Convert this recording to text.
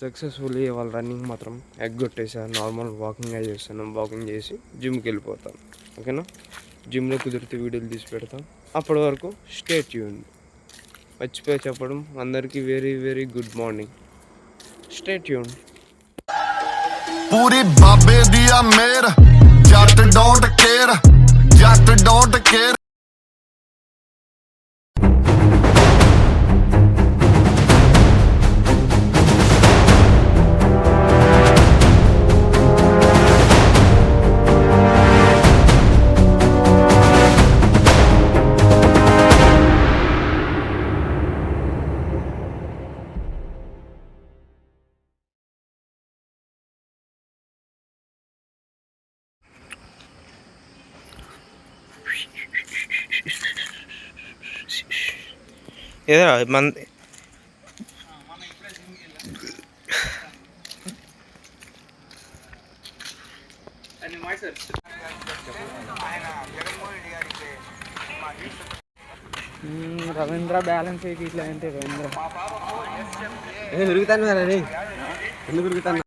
Successfully వాళ్ళ running మాత్రం ఎగ్గొట్టేసాను. Normal walking అయి చేస్తాను. వాకింగ్ చేసి జిమ్కి వెళ్ళిపోతాను. ఓకేనా, జిమ్లో కుదిరితే వీడియోలు తీసి పెడతాం. అప్పటి వరకు స్టే ట్యూన్డ్. మర్చిపోయి చెప్పడం అందరికీ very very good morning. Stay tuned. पूरी बाबे दिया मेर जट डोंट केयर जट डोंट केयर ఏదో మన రవీంద్ర బ్యాలెన్స్ ఇట్లా అంటే రవీంద్ర దొరుకుతాను మరి ఎందుకు దొరుకుతాను